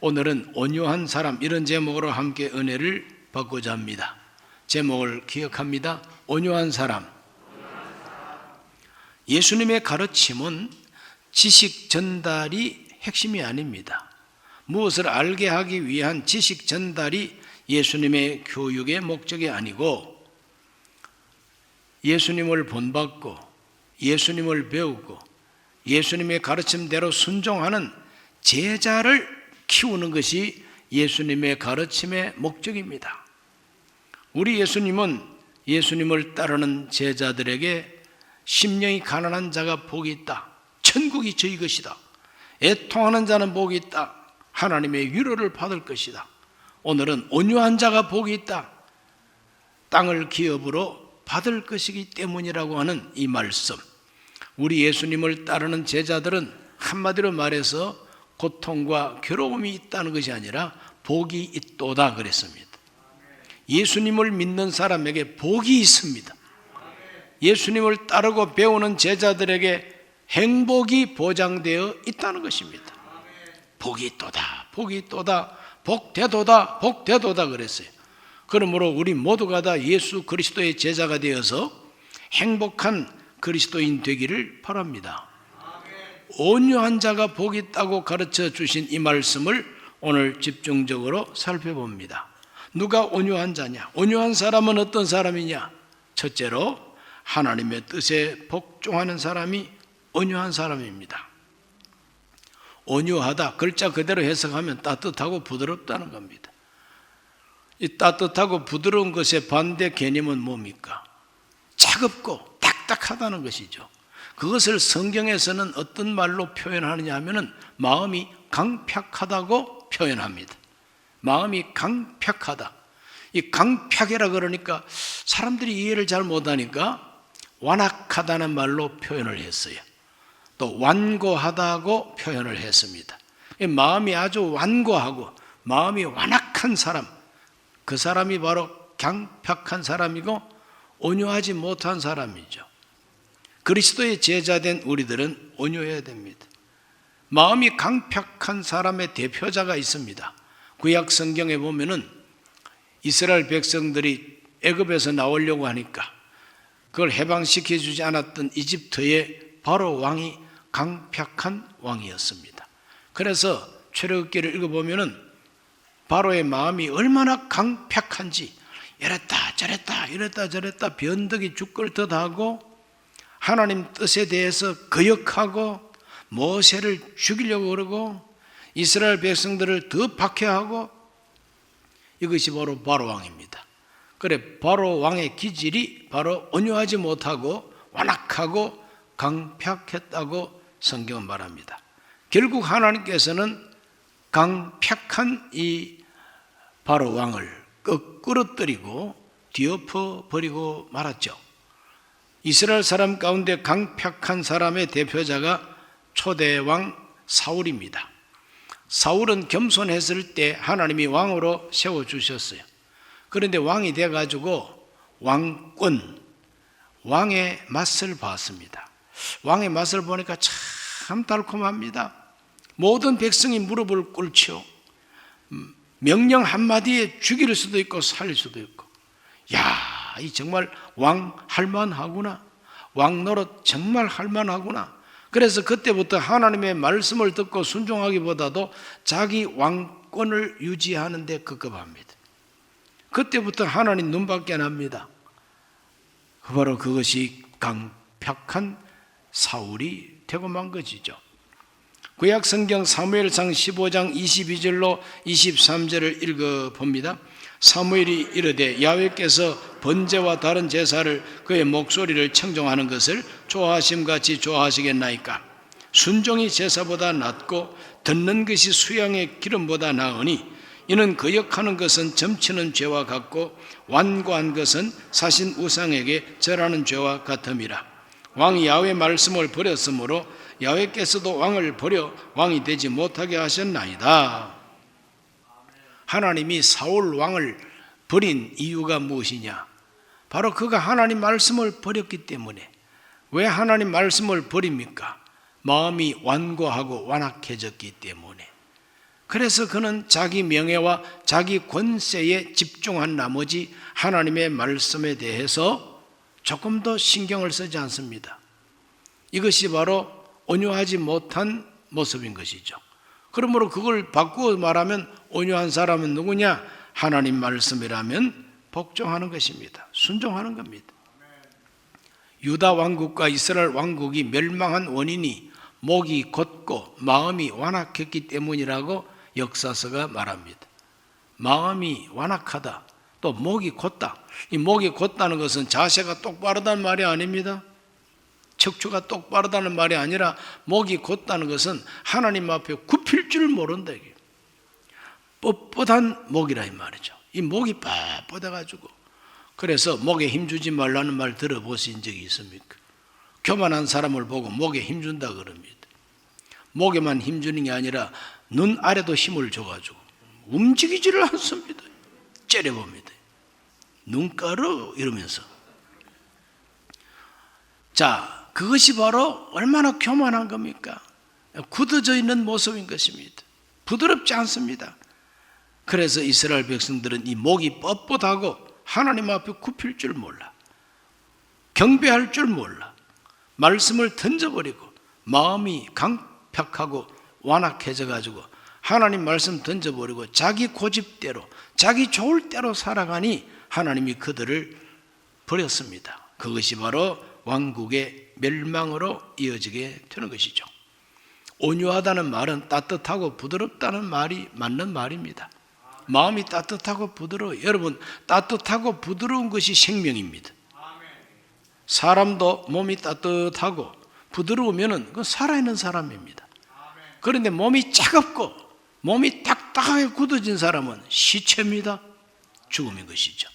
오늘은 온유한 사람, 이런 제목으로 함께 은혜를 받고자 합니다. 제목을 기억합니다. 온유한 사람. 예수님의 가르침은 지식 전달이 핵심이 아닙니다. 무엇을 알게 하기 위한 지식 전달이 예수님의 교육의 목적이 아니고, 예수님을 본받고 예수님을 배우고 예수님의 가르침대로 순종하는 제자를 키우는 것이 예수님의 가르침의 목적입니다. 우리 예수님은 예수님을 따르는 제자들에게 심령이 가난한 자가 복이 있다, 천국이 저희 것이다, 애통하는 자는 복이 있다, 하나님의 위로를 받을 것이다, 오늘은 온유한 자가 복이 있다, 땅을 기업으로 받을 것이기 때문이라고 하는 이 말씀, 우리 예수님을 따르는 제자들은 한마디로 말해서 고통과 괴로움이 있다는 것이 아니라 복이 있도다 그랬습니다. 예수님을 믿는 사람에게 복이 있습니다. 예수님을 따르고 배우는 제자들에게 행복이 보장되어 있다는 것입니다. 복이 있도다, 복이 있도다, 복되도다, 복되도다 그랬어요. 그러므로 우리 모두가 다 예수 그리스도의 제자가 되어서 행복한 그리스도인 되기를 바랍니다. 온유한 자가 복이 있다고 가르쳐 주신 이 말씀을 오늘 집중적으로 살펴봅니다. 누가 온유한 자냐? 온유한 사람은 어떤 사람이냐? 첫째로 하나님의 뜻에 복종하는 사람이 온유한 사람입니다. 온유하다, 글자 그대로 해석하면 따뜻하고 부드럽다는 겁니다. 이 따뜻하고 부드러운 것의 반대 개념은 뭡니까? 차갑고 딱딱하다는 것이죠. 그것을 성경에서는 어떤 말로 표현하느냐 하면은 마음이 강팍하다고 표현합니다. 마음이 강팍하다. 이 강팍이라 그러니까 사람들이 이해를 잘 못하니까 완악하다는 말로 표현을 했어요. 또 완고하다고 표현을 했습니다. 마음이 아주 완고하고 마음이 완악한 사람, 그 사람이 바로 강팍한 사람이고 온유하지 못한 사람이죠. 그리스도의 제자된 우리들은 온유해야 됩니다. 마음이 강팍한 사람의 대표자가 있습니다. 구약 성경에 보면은 이스라엘 백성들이 애굽에서 나오려고 하니까 그걸 해방시켜 주지 않았던 이집트의 바로 왕이 강팍한 왕이었습니다. 그래서 출애굽기를 읽어보면은 바로의 마음이 얼마나 강팍한지 이랬다 저랬다 이랬다 저랬다 변덕이 죽을듯 하고 하나님 뜻에 대해서 거역하고 모세를 죽이려고 그러고 이스라엘 백성들을 더 박해하고, 이것이 바로 바로 왕입니다. 그래, 바로 왕의 기질이 바로 온유하지 못하고 완악하고 강팍했다고 성경은 말합니다. 결국 하나님께서는 강팍한 이 바로 왕을 끄끄러뜨리고 뒤엎어 버리고 말았죠. 이스라엘 사람 가운데 강팍한 사람의 대표자가 초대왕 사울입니다. 사울은 겸손했을 때 하나님이 왕으로 세워주셨어요. 그런데 왕이 돼가지고 왕권, 왕의 맛을 봤습니다. 왕의 맛을 보니까 참 달콤합니다. 모든 백성이 무릎을 꿇죠. 명령 한마디에 죽일 수도 있고 살릴 수도 있고, 야, 이 정말 왕 할만하구나, 왕 노릇 정말 할만하구나. 그래서 그때부터 하나님의 말씀을 듣고 순종하기보다도 자기 왕권을 유지하는 데 급급합니다. 그때부터 하나님 눈밖에 납니다. 바로 그것이 강팍한 사울이 되고 만 것이죠. 구약 성경 사무엘상 15장 22절로 23절을 읽어봅니다. 사무엘이 이르되 야훼께서 번제와 다른 제사를 그의 목소리를 청종하는 것을 좋아하심같이 좋아하시겠나이까? 순종이 제사보다 낫고 듣는 것이 수양의 기름보다 나으니 이는 거역하는 것은 점치는 죄와 같고 완고한 것은 사신 우상에게 절하는 죄와 같음이라. 왕이 야훼의 말씀을 버렸으므로 야훼께서도 왕을 버려 왕이 되지 못하게 하셨나이다. 하나님이 사울 왕을 버린 이유가 무엇이냐? 바로 그가 하나님 말씀을 버렸기 때문에. 왜 하나님 말씀을 버립니까? 마음이 완고하고 완악해졌기 때문에. 그래서 그는 자기 명예와 자기 권세에 집중한 나머지 하나님의 말씀에 대해서 조금 더 신경을 쓰지 않습니다. 이것이 바로 온유하지 못한 모습인 것이죠. 그러므로 그걸 바꾸어 말하면 온유한 사람은 누구냐? 하나님 말씀이라면 복종하는 것입니다. 순종하는 겁니다. 유다 왕국과 이스라엘 왕국이 멸망한 원인이 목이 곧고 마음이 완악했기 때문이라고 역사서가 말합니다. 마음이 완악하다, 또 목이 곧다. 이 목이 곧다는 것은 자세가 똑바르다는 말이 아닙니다. 척추가 똑바르다는 말이 아니라 목이 곧다는 것은 하나님 앞에 굽힐 줄 모른다. 뻣뻣한 목이라 이 말이죠. 이 목이 뻣뻣해가지고, 그래서 목에 힘주지 말라는 말 들어보신 적이 있습니까? 교만한 사람을 보고 목에 힘준다 그럽니다. 목에만 힘주는 게 아니라 눈 아래도 힘을 줘가지고 움직이지를 않습니다. 째려봅니다. 눈가루 이러면서. 자, 그것이 바로 얼마나 교만한 겁니까? 굳어져 있는 모습인 것입니다. 부드럽지 않습니다. 그래서 이스라엘 백성들은 이 목이 뻣뻣하고 하나님 앞에 굽힐 줄 몰라, 경배할 줄 몰라, 말씀을 던져버리고 마음이 강팍하고 완악해져 가지고 하나님 말씀 던져버리고 자기 고집대로, 자기 좋을 대로 살아가니 하나님이 그들을 버렸습니다. 그것이 바로 왕국의 멸망으로 이어지게 되는 것이죠. 온유하다는 말은 따뜻하고 부드럽다는 말이 맞는 말입니다. 마음이 따뜻하고 부드러워요. 여러분, 따뜻하고 부드러운 것이 생명입니다. 사람도 몸이 따뜻하고 부드러우면 그건 살아있는 사람입니다. 그런데 몸이 차갑고 몸이 딱딱하게 굳어진 사람은 시체입니다. 죽음인 것이죠.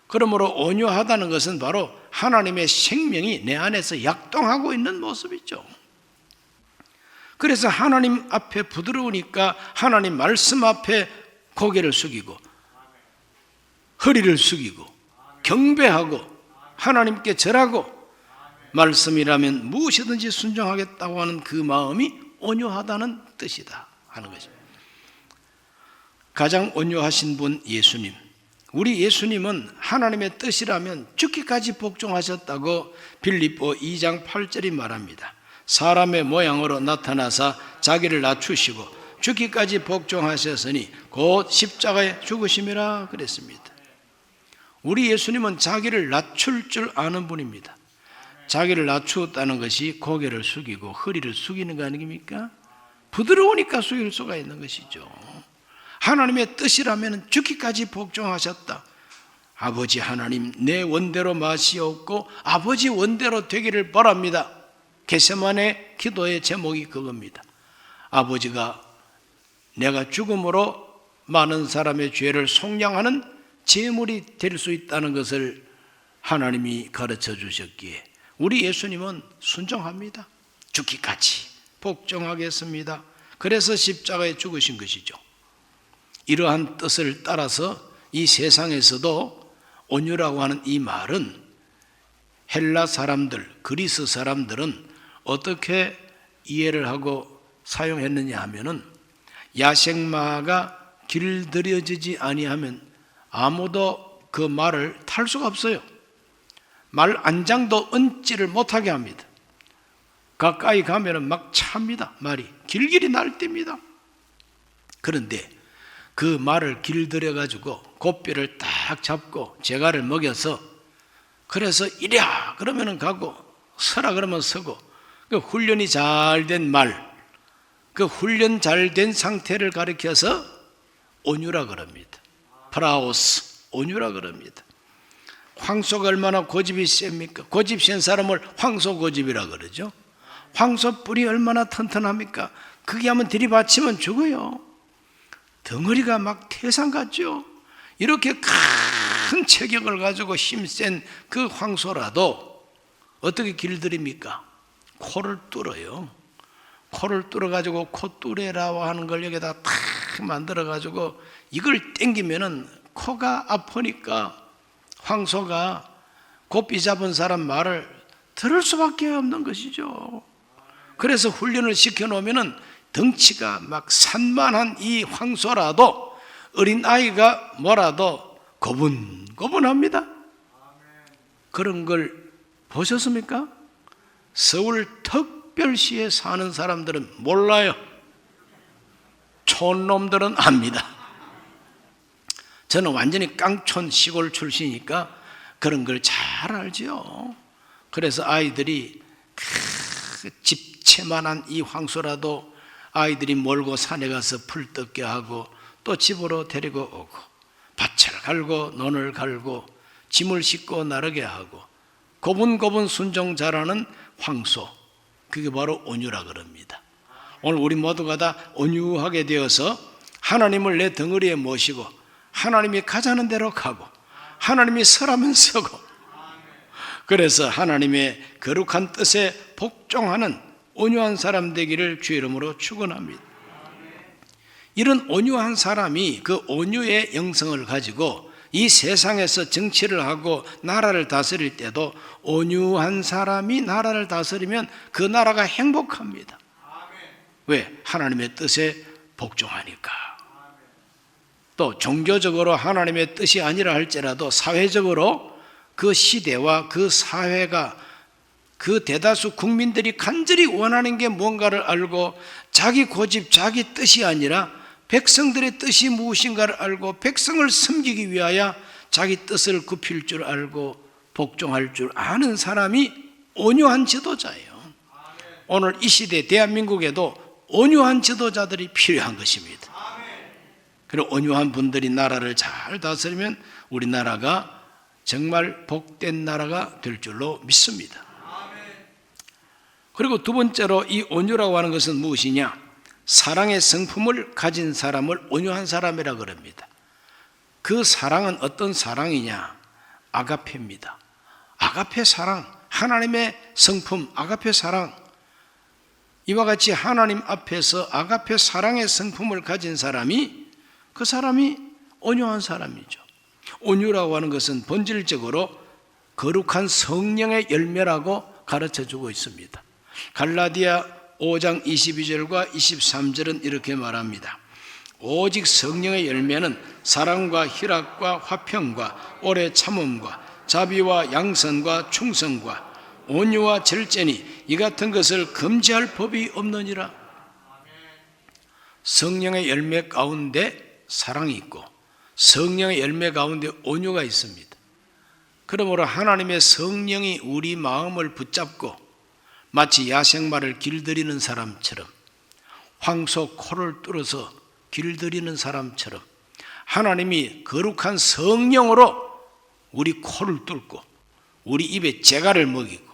그러므로 온유하다는 것은 바로 하나님의 생명이 내 안에서 약동하고 있는 모습이죠. 그래서 하나님 앞에 부드러우니까 하나님 말씀 앞에 고개를 숙이고 허리를 숙이고 경배하고 하나님께 절하고 말씀이라면 무엇이든지 순종하겠다고 하는 그 마음이 온유하다는 뜻이다 하는 것입니다. 가장 온유하신 분 예수님, 우리 예수님은 하나님의 뜻이라면 죽기까지 복종하셨다고 빌립보 2장 8절이 말합니다. 사람의 모양으로 나타나사 자기를 낮추시고 죽기까지 복종하셨으니 곧 십자가에 죽으심이라 그랬습니다. 우리 예수님은 자기를 낮출 줄 아는 분입니다. 자기를 낮추었다는 것이 고개를 숙이고 허리를 숙이는 거 아닙니까? 부드러우니까 숙일 수가 있는 것이죠. 하나님의 뜻이라면 죽기까지 복종하셨다. 아버지 하나님, 내 원대로 마시옵고 아버지 원대로 되기를 바랍니다. 겟세마네 기도의 제목이 그겁니다. 아버지가 내가 죽음으로 많은 사람의 죄를 속량하는 제물이 될 수 있다는 것을 하나님이 가르쳐 주셨기에 우리 예수님은 순종합니다. 죽기까지 복종하겠습니다. 그래서 십자가에 죽으신 것이죠. 이러한 뜻을 따라서 이 세상에서도 온유라고 하는 이 말은 헬라 사람들, 그리스 사람들은 어떻게 이해를 하고 사용했느냐 하면은 야생마가 길들여지지 아니하면 아무도 그 말을 탈 수가 없어요. 말 안장도 얹지를 못하게 합니다. 가까이 가면은 막 찹니다. 말이 길길이 날뛰니다. 그런데 그 말을 길들여 가지고 곱비를 딱 잡고 제갈을 먹여서 그래서 이랴 그러면은 가고 서라 그러면 서고 그 훈련이 잘 된 말, 그 훈련 잘 된 상태를 가리켜서 온유라 그럽니다. 프라오스, 온유라 그럽니다. 황소가 얼마나 고집이 셉니까? 고집 센 사람을 황소 고집이라 그러죠. 황소 뿔이 얼마나 튼튼합니까? 그게 한번 들이받치면 죽어요. 덩어리가 막 태산 같죠. 이렇게 큰 체격을 가지고 힘센 그 황소라도 어떻게 길들입니까? 코를 뚫어요. 코를 뚫어가지고 코뚜레라고 하는 걸 여기다 탁 만들어가지고 이걸 땡기면은 코가 아프니까 황소가 곱비 잡은 사람 말을 들을 수밖에 없는 것이죠. 그래서 훈련을 시켜놓으면은 덩치가 막 산만한 이 황소라도 어린아이가 뭐라도 고분고분합니다. 그런 걸 보셨습니까? 서울 특별시에 사는 사람들은 몰라요. 촌놈들은 압니다. 저는 완전히 깡촌 시골 출신이니까 그런 걸 잘 알죠. 그래서 아이들이 집채만한 이 황소라도 아이들이 몰고 산에 가서 풀 뜯게 하고 또 집으로 데리고 오고 밭을 갈고 논을 갈고 짐을 싣고 나르게 하고 고분고분 순종 잘하는 황소, 그게 바로 온유라 그럽니다. 오늘 우리 모두가 다 온유하게 되어서 하나님을 내 덩어리에 모시고 하나님이 가자는 대로 가고 하나님이 서라면 서고, 그래서 하나님의 거룩한 뜻에 복종하는 온유한 사람 되기를 주의 이름으로 축원합니다. 이런 온유한 사람이 그 온유의 영성을 가지고 이 세상에서 정치를 하고 나라를 다스릴 때도 온유한 사람이 나라를 다스리면 그 나라가 행복합니다. 왜? 하나님의 뜻에 복종하니까. 또 종교적으로 하나님의 뜻이 아니라 할지라도 사회적으로 그 시대와 그 사회가 그 대다수 국민들이 간절히 원하는 게 뭔가를 알고 자기 고집, 자기 뜻이 아니라 백성들의 뜻이 무엇인가를 알고 백성을 섬기기 위하여 자기 뜻을 굽힐 줄 알고 복종할 줄 아는 사람이 온유한 지도자예요. 오늘 이 시대 대한민국에도 온유한 지도자들이 필요한 것입니다. 그리고 온유한 분들이 나라를 잘 다스리면 우리나라가 정말 복된 나라가 될 줄로 믿습니다. 그리고 두 번째로 이 온유라고 하는 것은 무엇이냐? 사랑의 성품을 가진 사람을 온유한 사람이라 그럽니다. 그 사랑은 어떤 사랑이냐? 아가페입니다. 아가페 사랑, 하나님의 성품, 아가페 사랑. 이와 같이 하나님 앞에서 아가페 사랑의 성품을 가진 사람이, 그 사람이 온유한 사람이죠. 온유라고 하는 것은 본질적으로 거룩한 성령의 열매라고 가르쳐주고 있습니다. 갈라디아 5장 22절과 23절은 이렇게 말합니다. 오직 성령의 열매는 사랑과 희락과 화평과 오래 참음과 자비와 양선과 충성과 온유와 절제니 이 같은 것을 금지할 법이 없느니라. 성령의 열매 가운데 사랑이 있고 성령의 열매 가운데 온유가 있습니다. 그러므로 하나님의 성령이 우리 마음을 붙잡고 마치 야생마를 길들이는 사람처럼, 황소 코를 뚫어서 길들이는 사람처럼 하나님이 거룩한 성령으로 우리 코를 뚫고 우리 입에 재갈을 먹이고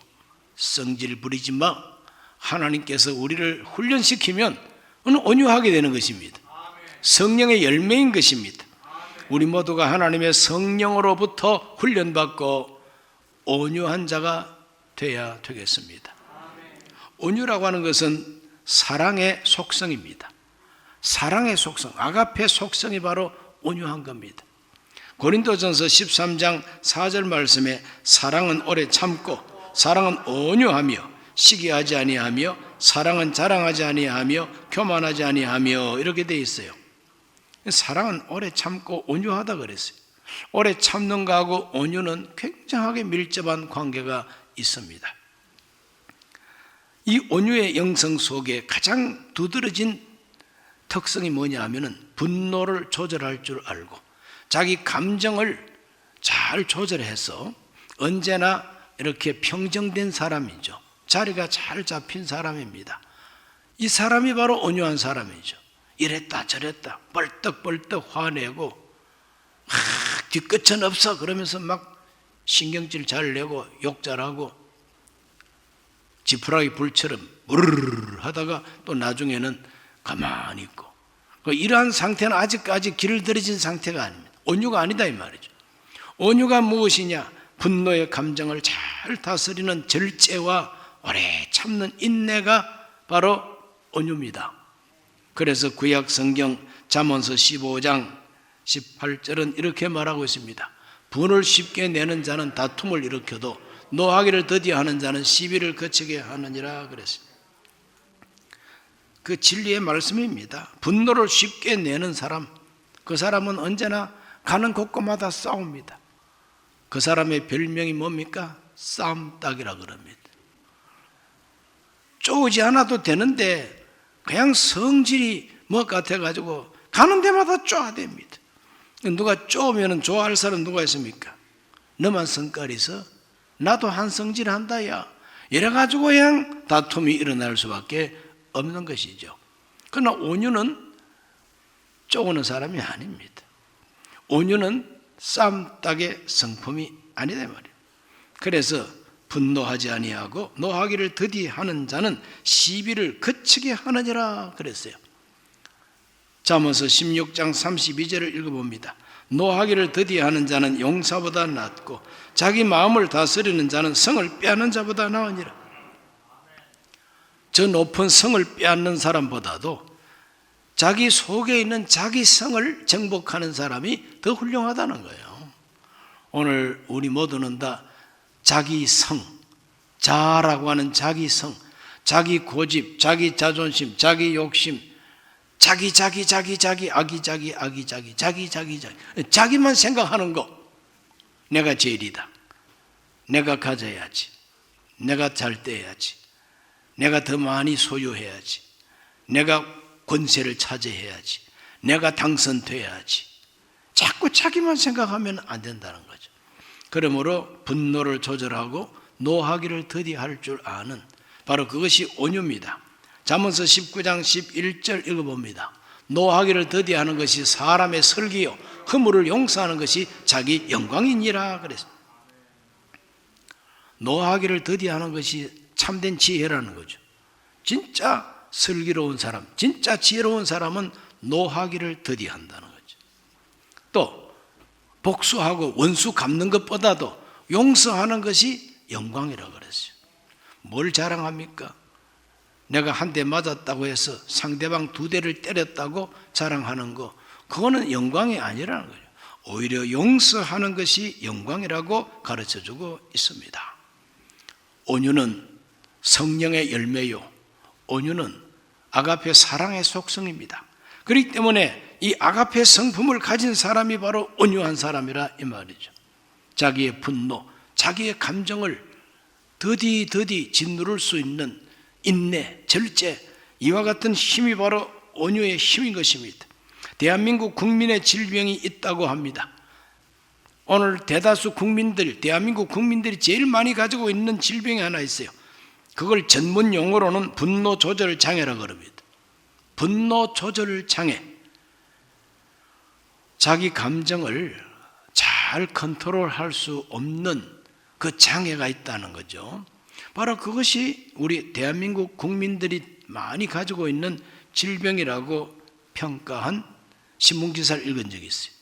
성질 부리지 마, 하나님께서 우리를 훈련시키면 온유하게 되는 것입니다. 성령의 열매인 것입니다. 우리 모두가 하나님의 성령으로부터 훈련받고 온유한 자가 되어야 되겠습니다. 온유라고 하는 것은 사랑의 속성입니다. 사랑의 속성, 아가페 속성이 바로 온유한 겁니다. 고린도전서 13장 4절 말씀에 사랑은 오래 참고 사랑은 온유하며 시기하지 아니하며 사랑은 자랑하지 아니하며 교만하지 아니하며 이렇게 되어 있어요. 사랑은 오래 참고 온유하다 그랬어요. 오래 참는 것하고 온유는 굉장하게 밀접한 관계가 있습니다. 이 온유의 영성 속에 가장 두드러진 특성이 뭐냐 하면은 분노를 조절할 줄 알고 자기 감정을 잘 조절해서 언제나 이렇게 평정된 사람이죠. 자리가 잘 잡힌 사람입니다. 이 사람이 바로 온유한 사람이죠. 이랬다 저랬다 벌떡벌떡 화내고 뒤끝은 없어 그러면서 막 신경질 잘 내고 욕 잘하고 지푸라기 불처럼 우르르 하다가 또 나중에는 가만히 있고, 이러한 상태는 아직까지 길들여진 상태가 아닙니다. 온유가 아니다 이 말이죠. 온유가 무엇이냐? 분노의 감정을 잘 다스리는 절제와 오래 참는 인내가 바로 온유입니다. 그래서 구약 성경 잠언서 15장 18절은 이렇게 말하고 있습니다. 분을 쉽게 내는 자는 다툼을 일으켜도 노하기를 더디하는 자는 시비를 거치게 하느니라 그랬습니다. 그 진리의 말씀입니다. 분노를 쉽게 내는 사람, 그 사람은 언제나 가는 곳곳마다 싸웁니다. 그 사람의 별명이 뭡니까? 싸움닭이라 그럽니다. 쪼우지 않아도 되는데 그냥 성질이 뭐 같아가지고 가는 데마다 쪼아댑니다. 누가 쪼우면 좋아할 사람 누가 있습니까? 너만 성깔 있어? 나도 한 성질 한다 야. 이래가지고 그냥 다툼이 일어날 수밖에 없는 것이죠. 그러나 온유는 쪼우는 사람이 아닙니다. 온유는 쌈딱의 성품이 아니다 말이에요. 그래서 분노하지 아니하고 노하기를 더디하는 자는 시비를 그치게 하느니라 그랬어요. 잠언서 16장 32절을 읽어봅니다. 노하기를 더디하는 자는 용사보다 낫고 자기 마음을 다스리는 자는 성을 빼앗는 자보다 나으니라. 저 높은 성을 빼앗는 사람보다도 자기 속에 있는 자기 성을 정복하는 사람이 더 훌륭하다는 거예요. 오늘 우리 모두는 다 자기 성, 자라고 하는 자기 성, 자기 고집, 자기 자존심, 자기 욕심, 자기만 생각하는 거. 내가 제일이다. 내가 가져야지. 내가 잘 떼야지. 내가 더 많이 소유해야지. 내가 권세를 차지해야지. 내가 당선돼야지. 자꾸 자기만 생각하면 안 된다는 거죠. 그러므로 분노를 조절하고 노하기를 더디할 줄 아는 바로 그것이 온유입니다. 잠언서 19장 11절 읽어봅니다. 노하기를 더디하는 것이 사람의 설기요 허물을 용서하는 것이 자기 영광이니라 그랬습니다. 노하기를 더디하는 것이 참된 지혜라는 거죠. 진짜 슬기로운 사람, 진짜 지혜로운 사람은 노하기를 더디한다는 거죠. 또 복수하고 원수 갚는 것보다도 용서하는 것이 영광이라고 그랬어요. 뭘 자랑합니까? 내가 한 대 맞았다고 해서 상대방 2대를 때렸다고 자랑하는 거, 그거는 영광이 아니라는 거죠. 오히려 용서하는 것이 영광이라고 가르쳐주고 있습니다. 온유는 성령의 열매요, 온유는 아가페 사랑의 속성입니다. 그렇기 때문에 이 아가페 성품을 가진 사람이 바로 온유한 사람이라 이 말이죠. 자기의 분노, 자기의 감정을 더디 짓누를 수 있는 인내, 절제, 이와 같은 힘이 바로 온유의 힘인 것입니다. 대한민국 국민의 질병이 있다고 합니다. 오늘 대다수 국민들, 대한민국 국민들이 제일 많이 가지고 있는 질병이 하나 있어요. 그걸 전문 용어로는 분노 조절 장애라고 합니다. 분노 조절 장애. 자기 감정을 잘 컨트롤할 수 없는 그 장애가 있다는 거죠. 바로 그것이 우리 대한민국 국민들이 많이 가지고 있는 질병이라고 평가한 신문기사를 읽은 적이 있어요.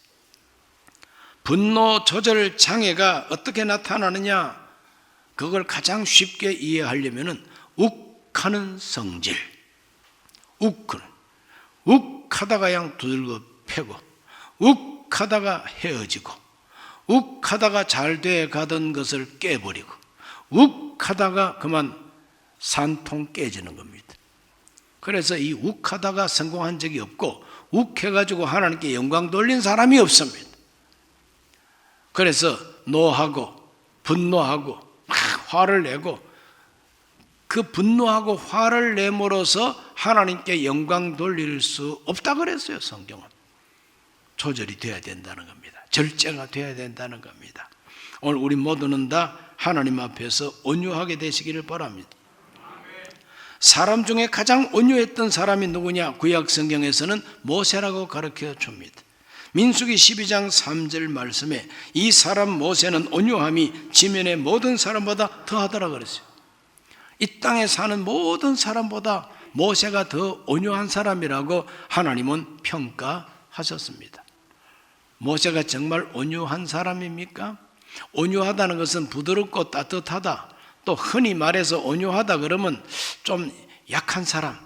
분노 조절 장애가 어떻게 나타나느냐, 그걸 가장 쉽게 이해하려면 욱하는 성질, 욱하다가 그냥 두들겨 패고, 욱하다가 헤어지고, 욱하다가 잘 돼 가던 것을 깨버리고, 욱하다가 그만 산통 깨지는 겁니다. 그래서 이 욱하다가 성공한 적이 없고 욱해가지고 하나님께 영광 돌린 사람이 없습니다. 그래서 노하고 분노하고 막 화를 내고 그 분노하고 화를 내므로써 하나님께 영광 돌릴 수 없다 그랬어요. 성경은 조절이 돼야 된다는 겁니다. 절제가 돼야 된다는 겁니다. 오늘 우리 모두는 다 하나님 앞에서 온유하게 되시기를 바랍니다. 사람 중에 가장 온유했던 사람이 누구냐? 구약 성경에서는 모세라고 가르쳐 줍니다. 민수기 12장 3절 말씀에 이 사람 모세는 온유함이 지면의 모든 사람보다 더하더라 그랬어요. 이 땅에 사는 모든 사람보다 모세가 더 온유한 사람이라고 하나님은 평가하셨습니다. 모세가 정말 온유한 사람입니까? 온유하다는 것은 부드럽고 따뜻하다. 또 흔히 말해서 온유하다 그러면 좀 약한 사람,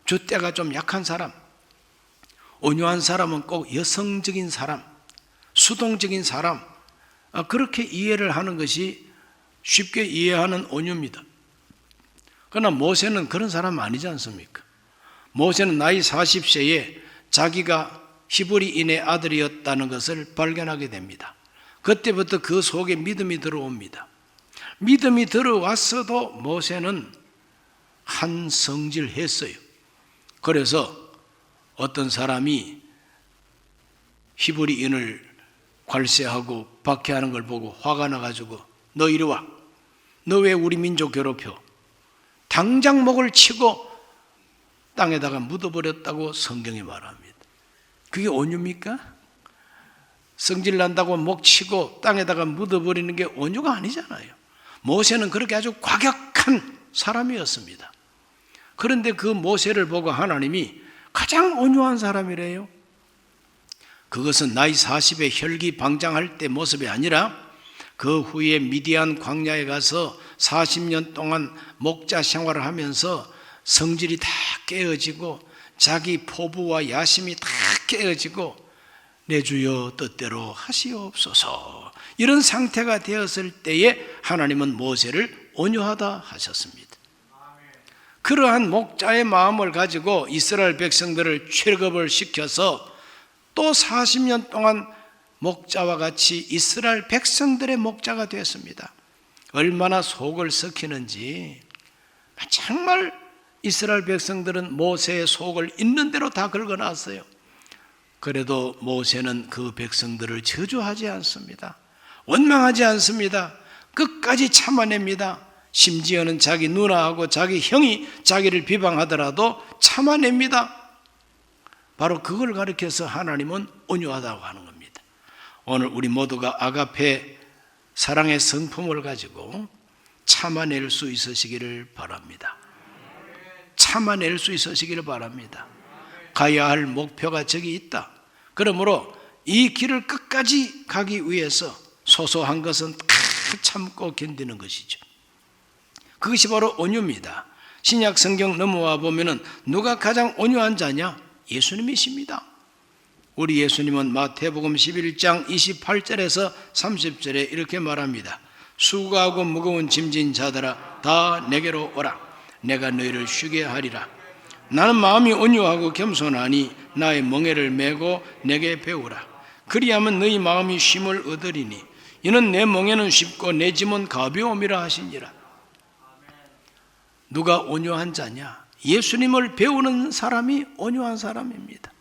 줏대가 좀 약한 사람. 온유한 사람은 꼭 여성적인 사람, 수동적인 사람, 그렇게 이해를 하는 것이 쉽게 이해하는 온유입니다. 그러나 모세는 그런 사람 아니지 않습니까? 모세는 나이 40세에 자기가 히브리인의 아들이었다는 것을 발견하게 됩니다. 그때부터 그 속에 믿음이 들어옵니다. 믿음이 들어왔어도 모세는 한성질했어요. 그래서 어떤 사람이 히브리인을 괄세하고 박해하는 걸 보고 화가 나가지고 너 이리 와. 너 왜 우리 민족 괴롭혀? 당장 목을 치고 땅에다가 묻어버렸다고 성경이 말합니다. 그게 온유입니까? 성질 난다고 목 치고 땅에다가 묻어버리는 게 온유가 아니잖아요. 모세는 그렇게 아주 과격한 사람이었습니다. 그런데 그 모세를 보고 하나님이 가장 온유한 사람이래요. 그것은 나이 40에 혈기방장할 때 모습이 아니라 그 후에 미디안 광야에 가서 40년 동안 목자 생활을 하면서 성질이 다 깨어지고 자기 포부와 야심이 다 깨어지고 내 주여 뜻대로 하시옵소서 이런 상태가 되었을 때에 하나님은 모세를 온유하다 하셨습니다. 그러한 목자의 마음을 가지고 이스라엘 백성들을 출애굽을 시켜서 또 40년 동안 목자와 같이 이스라엘 백성들의 목자가 되었습니다. 얼마나 속을 썩히는지 정말 이스라엘 백성들은 모세의 속을 있는 대로 다 긁어놨어요. 그래도 모세는 그 백성들을 저주하지 않습니다. 원망하지 않습니다. 끝까지 참아냅니다. 심지어는 자기 누나하고 자기 형이 자기를 비방하더라도 참아냅니다. 바로 그걸 가리켜서 하나님은 온유하다고 하는 겁니다. 오늘 우리 모두가 아가페 사랑의 성품을 가지고 참아낼 수 있으시기를 바랍니다. 참아낼 수 있으시기를 바랍니다. 가야 할 목표가 저기 있다. 그러므로 이 길을 끝까지 가기 위해서 소소한 것은 다 참고 견디는 것이죠. 그것이 바로 온유입니다. 신약 성경 넘어와 보면은 누가 가장 온유한 자냐? 예수님이십니다. 우리 예수님은 마태복음 11장 28절에서 30절에 이렇게 말합니다. 수고하고 무거운 짐진 자들아 다 내게로 오라. 내가 너희를 쉬게 하리라. 나는 마음이 온유하고 겸손하니 나의 멍에를 메고 내게 배우라. 그리하면 너희 마음이 쉼을 얻으리니 이는 내 멍에는 쉽고 내 짐은 가벼움이라 하시니라. 누가 온유한 자냐? 예수님을 배우는 사람이 온유한 사람입니다.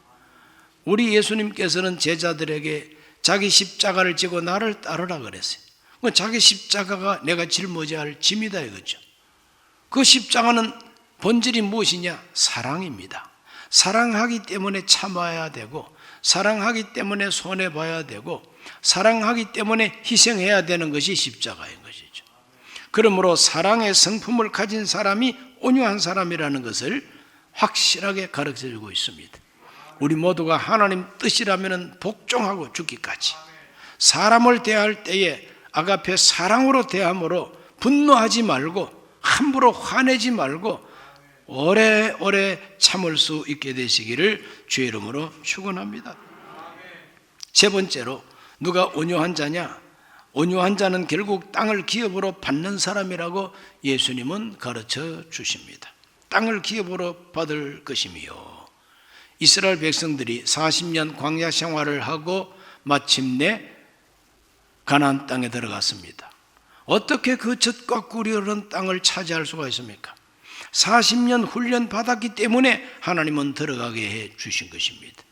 우리 예수님께서는 제자들에게 자기 십자가를 지고 나를 따르라 그랬어요. 자기 십자가가 내가 짊어져야 할 짐이다 이거죠. 그 십자가는 본질이 무엇이냐? 사랑입니다. 사랑하기 때문에 참아야 되고 사랑하기 때문에 손해봐야 되고 사랑하기 때문에 희생해야 되는 것이 십자가인 것이죠. 그러므로 사랑의 성품을 가진 사람이 온유한 사람이라는 것을 확실하게 가르쳐주고 있습니다. 우리 모두가 하나님 뜻이라면 복종하고 죽기까지 사람을 대할 때에 아가페 사랑으로 대함으로 분노하지 말고 함부로 화내지 말고 오래오래 참을 수 있게 되시기를 주의 이름으로 축원합니다. 세 번째로 누가 온유한 자냐? 온유한 자는 결국 땅을 기업으로 받는 사람이라고 예수님은 가르쳐 주십니다. 땅을 기업으로 받을 것이며 이스라엘 백성들이 40년 광야 생활을 하고 마침내 가나안 땅에 들어갔습니다. 어떻게 그 젖과 꿀이 흐르는 땅을 차지할 수가 있습니까? 40년 훈련 받았기 때문에 하나님은 들어가게 해 주신 것입니다.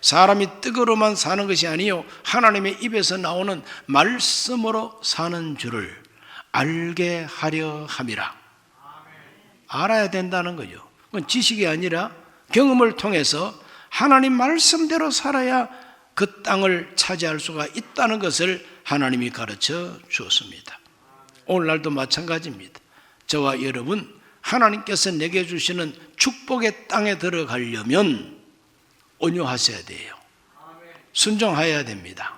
사람이 뜻으로만 사는 것이 아니요 하나님의 입에서 나오는 말씀으로 사는 줄을 알게 하려 함이라. 알아야 된다는 거죠. 그건 지식이 아니라 경험을 통해서 하나님 말씀대로 살아야 그 땅을 차지할 수가 있다는 것을 하나님이 가르쳐 주었습니다. 오늘날도 마찬가지입니다. 저와 여러분 하나님께서 내게 주시는 축복의 땅에 들어가려면 온유하셔야 돼요. 순종해야 됩니다.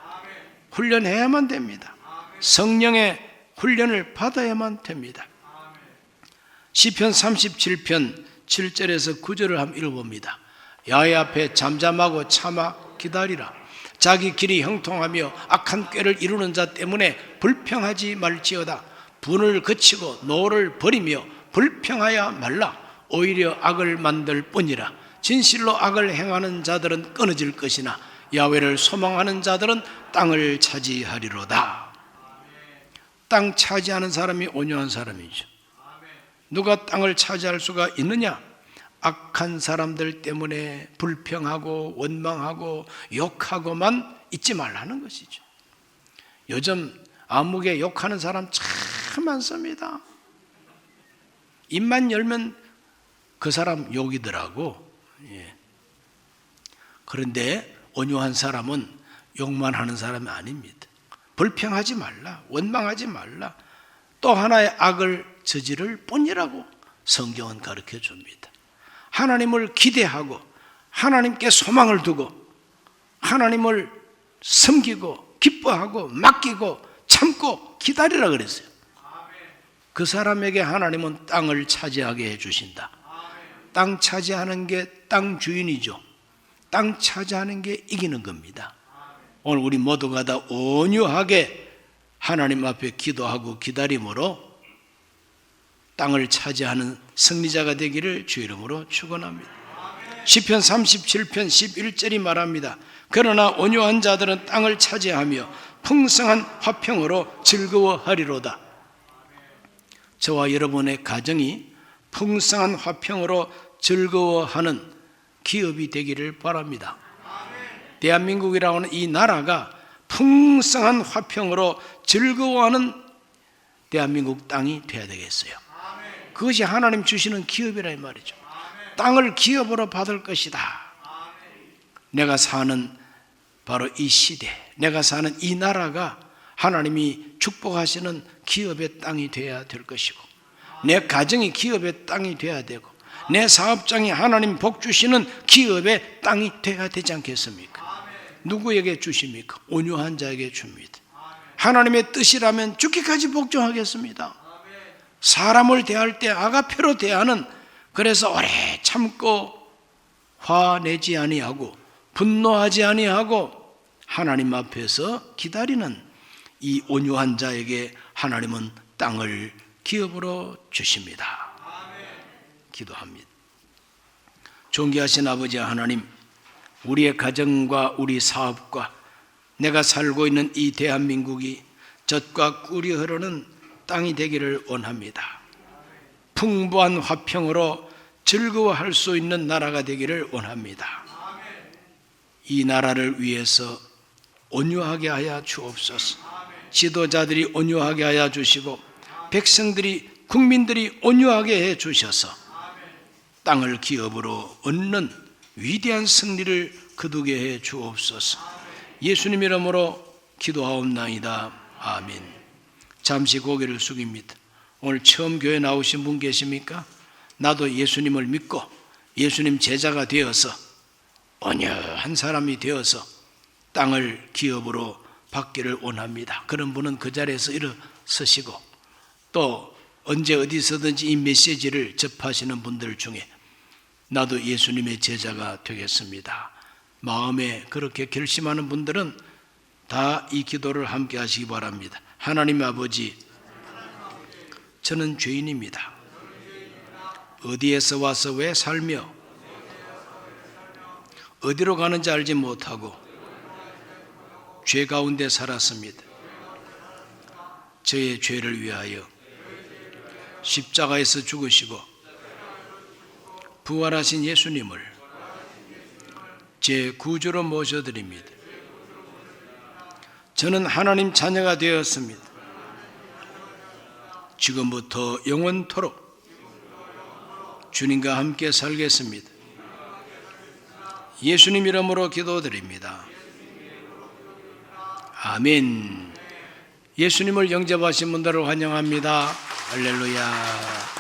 훈련해야만 됩니다. 성령의 훈련을 받아야만 됩니다. 시편 37편 7절에서 9절을 한번 읽어봅니다. 야훼 앞에 잠잠하고 참아 기다리라. 자기 길이 형통하며 악한 꾀를 이루는 자 때문에 불평하지 말지어다. 분을 그치고 노를 버리며 불평하여 말라. 오히려 악을 만들 뿐이라. 진실로 악을 행하는 자들은 끊어질 것이나 야훼를 소망하는 자들은 땅을 차지하리로다. 땅 차지하는 사람이 온유한 사람이죠. 누가 땅을 차지할 수가 있느냐? 악한 사람들 때문에 불평하고 원망하고 욕하고만 있지 말라는 것이죠. 요즘 아무개 욕하는 사람 참 많습니다. 입만 열면 그 사람 욕이더라고. 그런데 온유한 사람은 욕만 하는 사람이 아닙니다. 불평하지 말라, 원망하지 말라, 또 하나의 악을 저지를 뿐이라고 성경은 가르쳐 줍니다. 하나님을 기대하고 하나님께 소망을 두고 하나님을 섬기고 기뻐하고 맡기고 참고 기다리라 그랬어요. 그 사람에게 하나님은 땅을 차지하게 해주신다. 땅 차지하는 게 땅 주인이죠. 땅 차지하는 게 이기는 겁니다. 오늘 우리 모두가 다 온유하게 하나님 앞에 기도하고 기다림으로 땅을 차지하는 승리자가 되기를 주 이름으로 축원합니다. 시편 37편 11절이 말합니다. 그러나 온유한 자들은 땅을 차지하며 풍성한 화평으로 즐거워하리로다. 저와 여러분의 가정이 풍성한 화평으로 즐거워하는 기업이 되기를 바랍니다. 대한민국이라고 하는 이 나라가 풍성한 화평으로 즐거워하는 대한민국 땅이 되어야 되겠어요. 그것이 하나님 주시는 기업이라 이 말이죠. 땅을 기업으로 받을 것이다. 내가 사는 바로 이 시대, 내가 사는 이 나라가 하나님이 축복하시는 기업의 땅이 되어야 될 것이고, 내 가정이 기업의 땅이 되어야 되고, 내 사업장이 하나님 복 주시는 기업의 땅이 되어야 되지 않겠습니까? 누구에게 주십니까? 온유한 자에게 줍니다. 하나님의 뜻이라면 죽기까지 복종하겠습니다. 사람을 대할 때 아가페로 대하는, 그래서 오래 참고 화내지 아니하고 분노하지 아니하고 하나님 앞에서 기다리는 이 온유한 자에게 하나님은 땅을 기업으로 주십니다. 기도합니다. 존귀하신 아버지 하나님, 우리의 가정과 우리 사업과 내가 살고 있는 이 대한민국이 젖과 꿀이 흐르는 땅이 되기를 원합니다. 풍부한 화평으로 즐거워할 수 있는 나라가 되기를 원합니다. 이 나라를 위해서 온유하게 하여 주옵소서. 지도자들이 온유하게 하여 주시고 백성들이, 국민들이 온유하게 해 주셔서 땅을 기업으로 얻는 위대한 승리를 거두게 해 주옵소서. 예수님 이름으로 기도하옵나이다. 아멘. 잠시 고개를 숙입니다. 오늘 처음 교회 나오신 분 계십니까? 나도 예수님을 믿고 예수님 제자가 되어서 온유한 사람이 되어서 땅을 기업으로 받기를 원합니다. 그런 분은 그 자리에서 일어서시고, 또 언제 어디서든지 이 메시지를 접하시는 분들 중에 나도 예수님의 제자가 되겠습니다. 마음에 그렇게 결심하는 분들은 다 이 기도를 함께 하시기 바랍니다. 하나님 아버지, 저는 죄인입니다. 어디에서 와서 왜 살며 어디로 가는지 알지 못하고 죄 가운데 살았습니다. 저의 죄를 위하여 십자가에서 죽으시고 부활하신 예수님을 제 구주로 모셔드립니다. 저는 하나님 자녀가 되었습니다. 지금부터 영원토록 주님과 함께 살겠습니다. 예수님 이름으로 기도드립니다. 아멘. 예수님을 영접하신 분들을 환영합니다. 할렐루야.